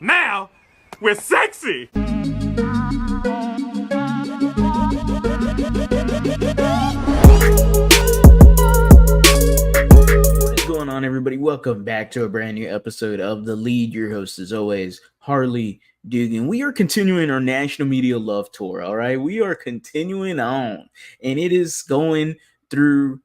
Now we're sexy. What is going on, everybody? Welcome back to a brand new episode of The Lead. Your host, as always, Harley Dugan. We are continuing our national media love tour, all right? We are continuing on, and it is going through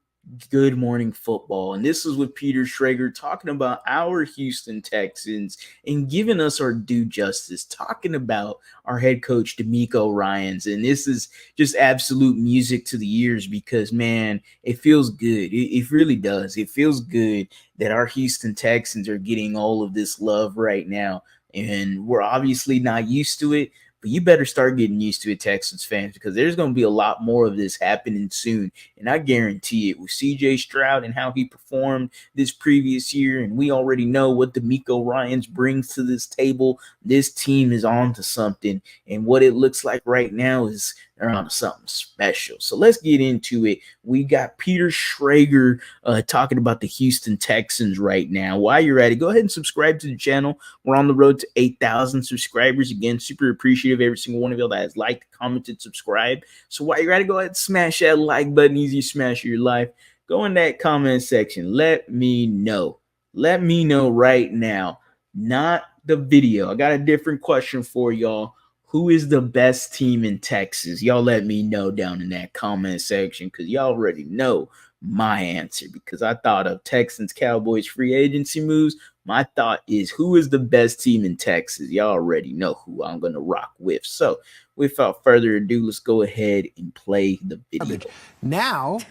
Good Morning Football. And this is with Peter Schrager talking about our Houston Texans and giving us our due justice, talking about our head coach, DeMeco Ryans. And this is just absolute music to the ears because, man, it feels good. It really does. It feels good that our Houston Texans are getting all of this love right now. And we're obviously not used to it, but you better start getting used to it, Texans fans, because there's going to be a lot more of this happening soon. And I guarantee it with CJ Stroud and how he performed this previous year. And we already know what DeMeco Ryans brings to this table. This team is on to something. And what it looks like right now is they're on to something special. So let's get into it. We got Peter Schrager talking about the Houston Texans right now. While you're at it, go ahead and subscribe to the channel. We're on the road to 8,000 subscribers. Again, super appreciative every single one of y'all that has liked, commented, subscribed. So while you're at it, go ahead and smash that like button. Easy smash of your life. Go in that comment section. Let me know. Let me know right now. Not the video. I got a different question for y'all. Who is the best team in Texas? Y'all let me know down in that comment section because y'all already know my answer. Because I thought of Texans, Cowboys free agency moves. My thought is, who is the best team in Texas? Y'all already know who I'm going to rock with. So without further ado, let's go ahead and play the video. Now,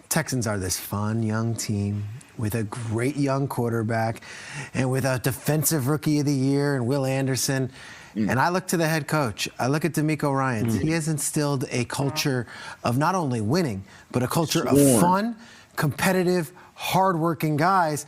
Texans are this fun young team with a great young quarterback and with a defensive rookie of the year and Will Anderson. And I look to the head coach. I look at DeMeco Ryans. He has instilled a culture of not only winning, but a culture of fun, competitive, hardworking guys.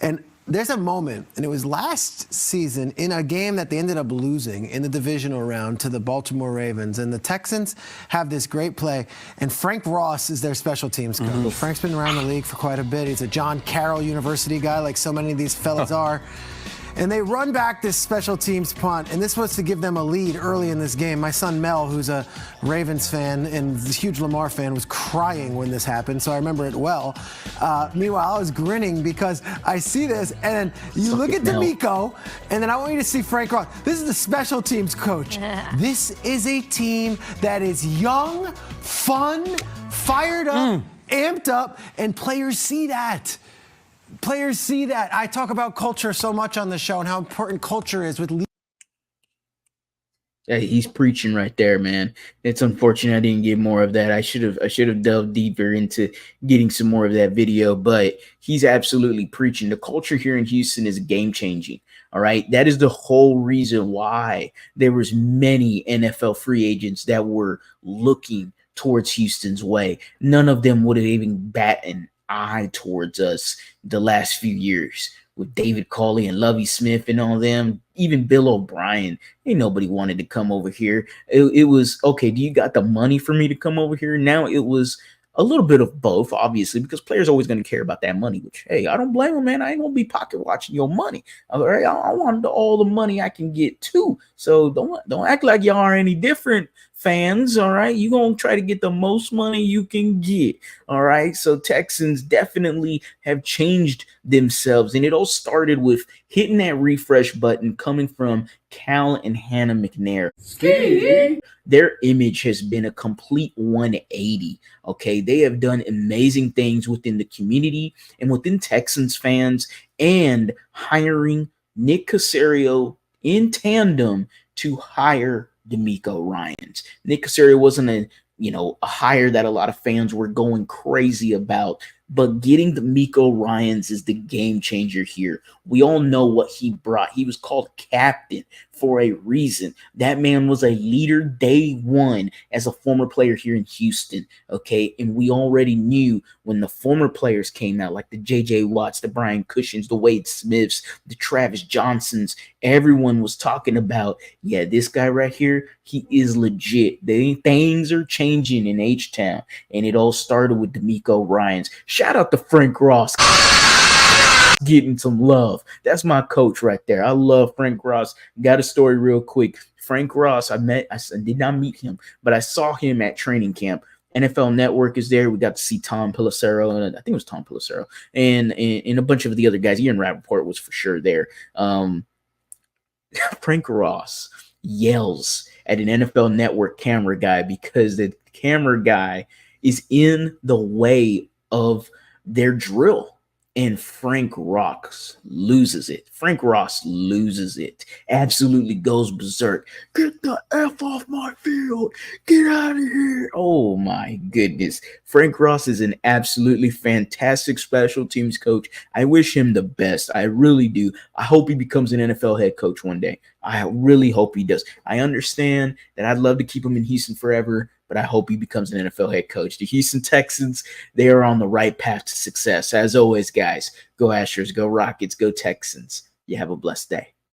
And there's a moment, and it was last season in a game that they ended up losing in the divisional round to the Baltimore Ravens. And the Texans have this great play, and Frank Ross is their special teams coach. Frank's been around the league for quite a bit. He's a John Carroll University guy, like so many of these fellas are. And they run back this special teams punt, and this was to give them a lead early in this game. My son Mel, who's a Ravens fan and a huge Lamar fan, was crying when this happened, so I remember it well. Meanwhile, I was grinning because I see this, and then you look at DeMeco, and then I want you to see Frank Ross. This is the special teams coach. This is a team that is young, fun, fired up, amped up, and players see that. Players see that. I talk about culture so much on the show and how important culture is with leaders. Hey, he's preaching right there, man. It's unfortunate I didn't get more of that. I should have delved deeper into getting some more of that video, but he's absolutely preaching. The culture here in Houston is game changing. All right. That is the whole reason why there was many NFL free agents that were looking towards Houston's way. None of them would have even bat an eye towards us the last few years with David Culley and Lovie Smith and all them. Even Bill O'Brien, ain't nobody wanted to come over here. It was, okay, do you got the money for me to come over here? Now it was a little bit of both, obviously, because players are always going to care about that money, which, hey, I don't blame them, man. I ain't going to be pocket watching your money. All right, I want all the money I can get too. So don't act like y'all are any different, fans. All right, you're going to try to get the most money you can get. All right, so Texans definitely have changed themselves, and it all started with hitting that refresh button coming from Cal and Hannah McNair. Their image has been a complete 180. Okay, they have done amazing things within the community and within Texans fans, and hiring Nick Caserio in tandem to hire DeMeco Ryans. Nick Caserio wasn't a hire that a lot of fans were going crazy about, but getting DeMeco Ryans is the game changer here. We all know what he brought. He was called captain for a reason. That man was a leader day one as a former player here in Houston, okay? And we already knew when the former players came out, like the J.J. Watts, the Brian Cushings, the Wade Smiths, the Travis Johnsons, everyone was talking about, yeah, this guy right here, he is legit. Things are changing in H-Town, and it all started with DeMeco Ryans. Shout out to Frank Ross. getting some love. That's my coach right there. I love Frank Ross. Got a story real quick. Frank Ross, I did not meet him, but I saw him at training camp. NFL Network is there. We got to see Tom Pelissero, and I think it was Tom Pelissero, and a bunch of the other guys. Ian Rappaport was for sure there. Frank Ross yells at an NFL Network camera guy because the camera guy is in the way of their drill. And Frank Ross loses it. Frank Ross loses it. Absolutely goes berserk. Get the F off my field. Get out of here. Oh, my goodness. Frank Ross is an absolutely fantastic special teams coach. I wish him the best. I really do. I hope he becomes an NFL head coach one day. I really hope he does. I understand that I'd love to keep him in Houston forever, but I hope he becomes an NFL head coach. The Houston Texans, they are on the right path to success. As always, guys, go Astros, go Rockets, go Texans. You have a blessed day.